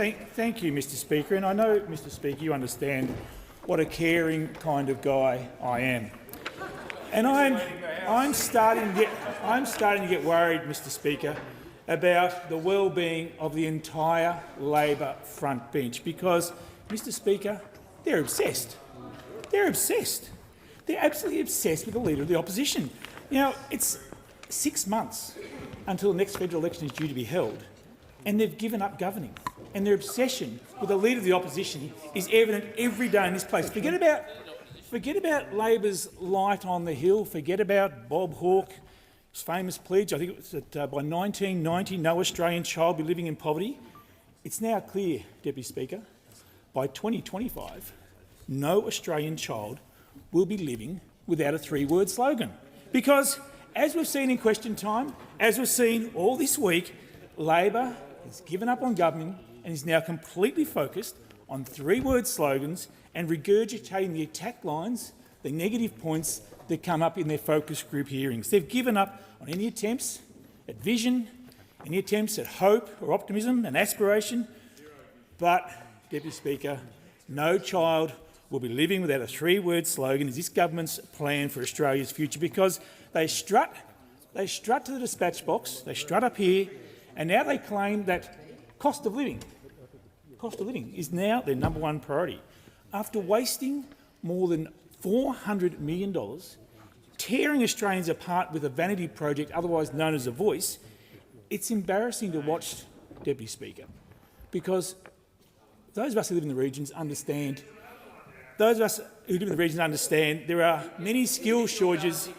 Thank you, Mr Speaker. And I know, Mr Speaker, you understand what a caring kind of guy I am. And I'm starting to get worried, Mr Speaker, about the well-being of the entire Labor front bench because, Mr Speaker, they're obsessed. They're obsessed. They're absolutely obsessed with the Leader of the Opposition. Now, it's 6 months until the next federal election is due to be held, and they've given up governing. And their obsession with the Leader of the Opposition is evident every day in this place. Forget about Labor's light on the hill. Forget about Bob Hawke's famous pledge. I think it was that by 1990 no Australian child will be living in poverty. It's now clear, Deputy Speaker, by 2025 no Australian child will be living without a three-word slogan. Because, as we've seen in question time, as we've seen all this week, Labor has given up on governing and is now completely focused on three-word slogans and regurgitating the attack lines, the negative points that come up in their focus group hearings. They've given up on any attempts at vision, any attempts at hope or optimism and aspiration. But, Deputy Speaker, no child will be living without a three-word slogan is this government's plan for Australia's future, because they strut to the dispatch box, they strut up here, and now they claim that cost of living is now their #1 priority. After wasting more than $400 million, tearing Australians apart with a vanity project otherwise known as a voice, it's embarrassing to watch, Deputy Speaker, because those of us who live in the regions understand there are many skill shortages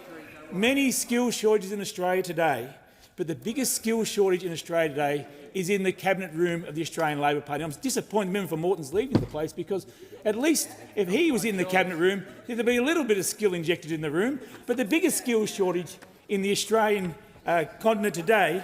in Australia today, but the biggest skill shortage in Australia today is in the cabinet room of the Australian Labor Party. I'm disappointed the member for Moreton's leaving the place, because at least if he was in the cabinet room, there'd be a little bit of skill injected in the room. But the biggest skill shortage in the Australian continent today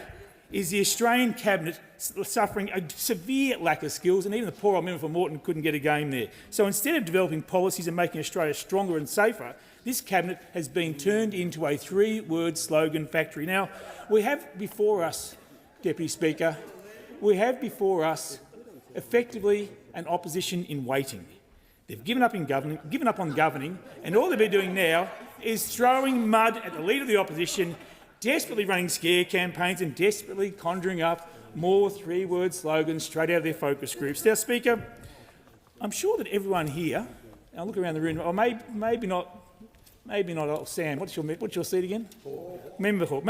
is the Australian cabinet suffering a severe lack of skills, and even the poor old member for Moreton couldn't get a game there. So instead of developing policies and making Australia stronger and safer, this cabinet has been turned into a three-word slogan factory. Now, we have before us, Deputy Speaker, effectively an opposition in waiting. They've given up on governing, and all they've been doing now is throwing mud at the Leader of the Opposition, desperately running scare campaigns and desperately conjuring up more three-word slogans straight out of their focus groups. Now, Speaker, I'm sure that everyone here, and I'll look around the room, or maybe not. Sam, what's your seat again? Member Hawke.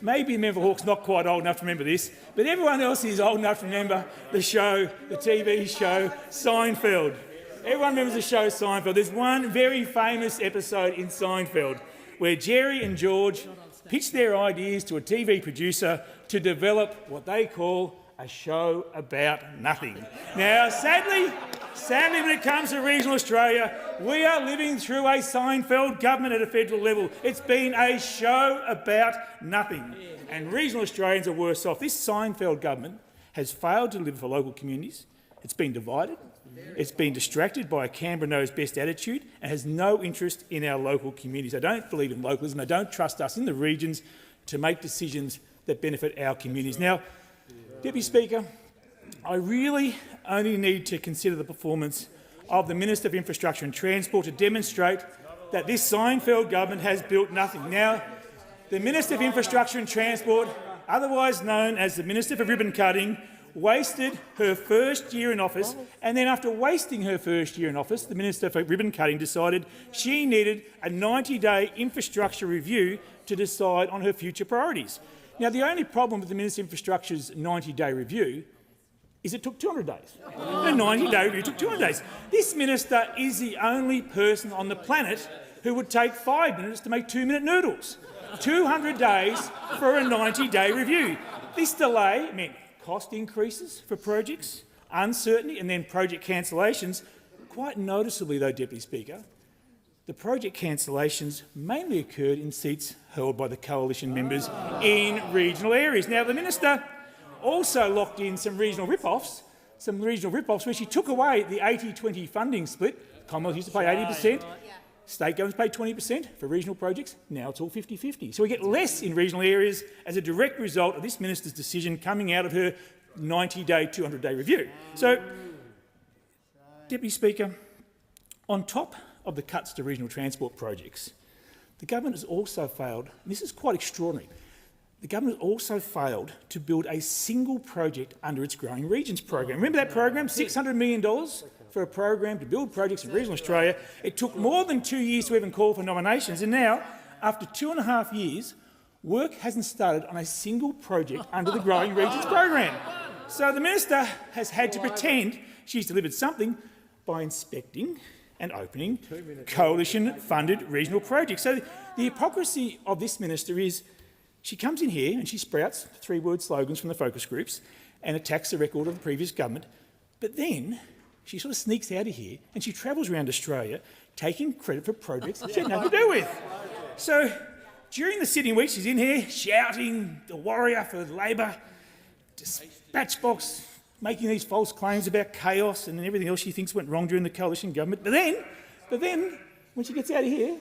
Maybe Member Hawke's not quite old enough to remember this, but everyone else is old enough to remember the TV show Seinfeld. Everyone remembers the show Seinfeld. There's one very famous episode in Seinfeld where Jerry and George pitched their ideas to a TV producer to develop what they call a show about nothing. Now, sadly, when it comes to regional Australia, we are living through a Seinfeld government at a federal level. It's been a show about nothing, and regional Australians are worse off. This Seinfeld government has failed to deliver for local communities. It's been divided. It's been distracted by a Canberra knows best attitude and has no interest in our local communities. They don't believe in localism. They don't trust us in the regions to make decisions that benefit our communities. Now, Deputy Speaker, I really only need to consider the performance of the Minister of Infrastructure and Transport to demonstrate that this Seinfeld government has built nothing. Now, the Minister of Infrastructure and Transport, otherwise known as the Minister for Ribbon Cutting, wasted her first year in office, and then after wasting her first year in office, the Minister for Ribbon Cutting decided she needed a 90-day infrastructure review to decide on her future priorities. Now, the only problem with the Minister of Infrastructure's 90-day review is it took 200 days. The 90-day review took 200 days. This minister is the only person on the planet who would take 5 minutes to make 2-minute noodles. 200 days for a 90-day review. This delay meant cost increases for projects, uncertainty, and then project cancellations. Quite noticeably, though, Deputy Speaker, the project cancellations mainly occurred in seats held by the coalition members in regional areas. Now, the minister also locked in some regional rip-offs where she took away the 80-20 funding split. The Commonwealth used to pay 80%. State governments pay 20% for regional projects. Now it's all 50-50. So we get less in regional areas as a direct result of this minister's decision coming out of her 90-day, 200-day review. So, Deputy Speaker, on top of the cuts to regional transport projects, the government has also failed, and this is quite extraordinary, the government has also failed to build a single project under its Growing Regions program. Remember that program? $600 million for a program to build projects in regional Australia. It took more than 2 years to even call for nominations, and now, after 2.5 years, work hasn't started on a single project under the Growing Regions program. So the minister has had to pretend she's delivered something by inspecting and opening coalition-funded regional projects. So the hypocrisy of this minister is she comes in here and she sprouts 3-word slogans from the focus groups and attacks the record of the previous government, but then she sort of sneaks out of here and she travels around Australia taking credit for projects she had nothing to do with. So during the sitting week, she's in here shouting the warrior for Labor, dispatch box, making these false claims about chaos and everything else she thinks went wrong during the coalition government. But then, when she gets out of here,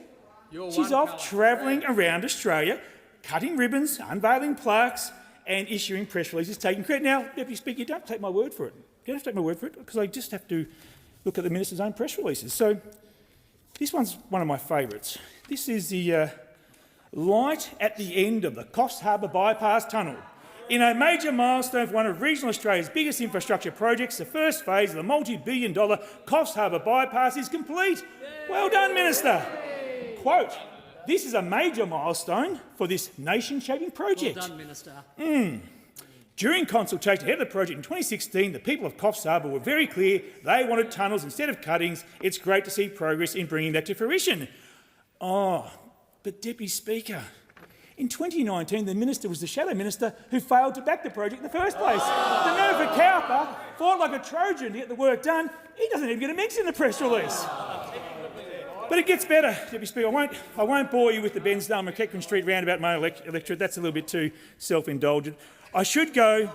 she's off travelling around Australia, cutting ribbons, unveiling plaques and issuing press releases, taking credit. Now, Deputy Speaker, you don't take my word for it. You don't have to take my word for it, because I just have to look at the minister's own press releases. So this one's one of my favourites. This is the light at the end of the Coffs Harbour Bypass Tunnel. In a major milestone for one of regional Australia's biggest infrastructure projects, the first phase of the multi-billion-dollar Coffs Harbour Bypass is complete. Well done, Minister. Quote, this is a major milestone for this nation-shaping project. Well done, Minister. During consultation ahead of the project in 2016, the people of Coffs Harbour were very clear they wanted tunnels instead of cuttings. It's great to see progress in bringing that to fruition. Oh, but Deputy Speaker, in 2019, the minister was the shadow minister who failed to back the project in the first place. The member for Cowper fought like a Trojan to get the work done. He doesn't even get a mention in the press release. But it gets better, Deputy Speaker. I won't bore you with the Bensdale McEachran Street roundabout my electorate. That's a little bit too self-indulgent. I should go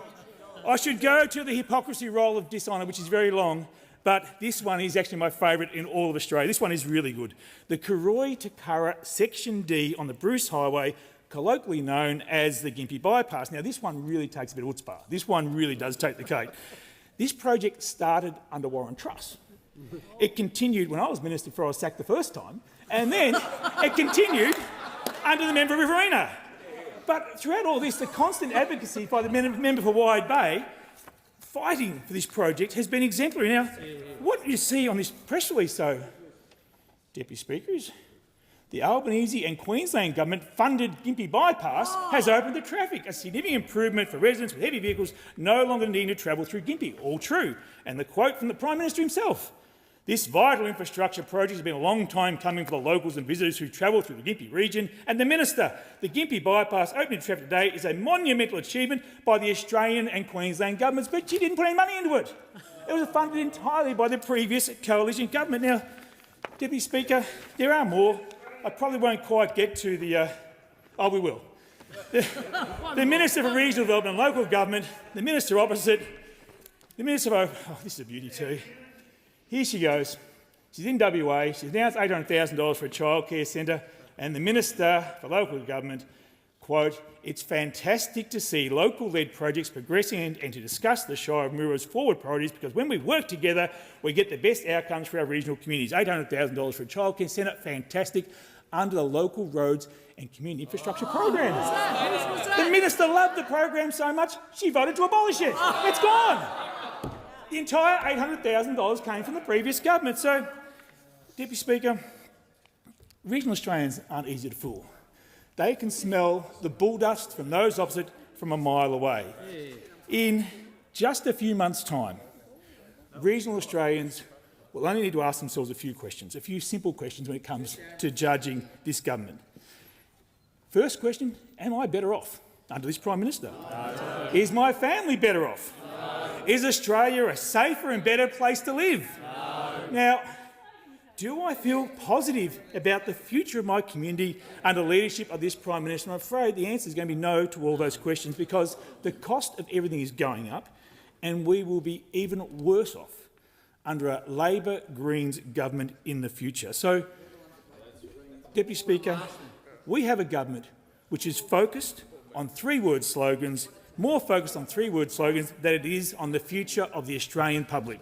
to the hypocrisy roll of dishonour, which is very long, but this one is actually my favourite in all of Australia. This one is really good. The Karoi to Curra Section D on the Bruce Highway, colloquially known as the Gympie Bypass. Now, this one really takes a bit of chutzpah. This one really does take the cake. This project started under Warren Truss. It continued when I was minister before I was sacked the first time, and then it continued under the member of Riverina. But throughout all this, the constant advocacy by the member for Wide Bay fighting for this project has been exemplary. Now, what you see on this press release, though, Deputy Speaker, is the Albanese and Queensland government-funded Gympie Bypass has opened the traffic, a significant improvement for residents with heavy vehicles no longer needing to travel through Gympie. All true. And the quote from the Prime Minister himself: this vital infrastructure project has been a long time coming for the locals and visitors who travel through the Gympie region. And the Minister, the Gympie Bypass opening to traffic today is a monumental achievement by the Australian and Queensland governments, but she didn't put any money into it. It was funded entirely by the previous coalition government. Now, Deputy Speaker, there are more. I probably won't quite get to the... oh, we will. The Minister for Regional Development and Local Government, the Minister opposite, the Minister for... oh, this is a beauty too. Here she goes. She's in WA. She's announced $800,000 for a childcare centre, and the Minister for Local Government, quote, it's fantastic to see local-led projects progressing and to discuss the Shire of Mura's forward priorities, because when we work together, we get the best outcomes for our regional communities. $800,000 for a childcare centre, fantastic, under the local roads and community infrastructure program. The Minister loved the program so much, she voted to abolish it. It's gone. The entire $800,000 came from the previous government. So, Deputy Speaker, regional Australians aren't easy to fool. They can smell the bull dust from those opposite from a mile away. In just a few months' time, regional Australians will only need to ask themselves a few questions, a few simple questions when it comes to judging this government. First question, am I better off under this Prime Minister? No. Is my family better off? No. Is Australia a safer and better place to live? No. Now, do I feel positive about the future of my community under the leadership of this Prime Minister? I'm afraid the answer is going to be no to all those questions, because the cost of everything is going up and we will be even worse off under a Labor Greens government in the future. So, Deputy Speaker, we have a government which is focused on 3-word slogans more focused on three-word slogans than it is on the future of the Australian public.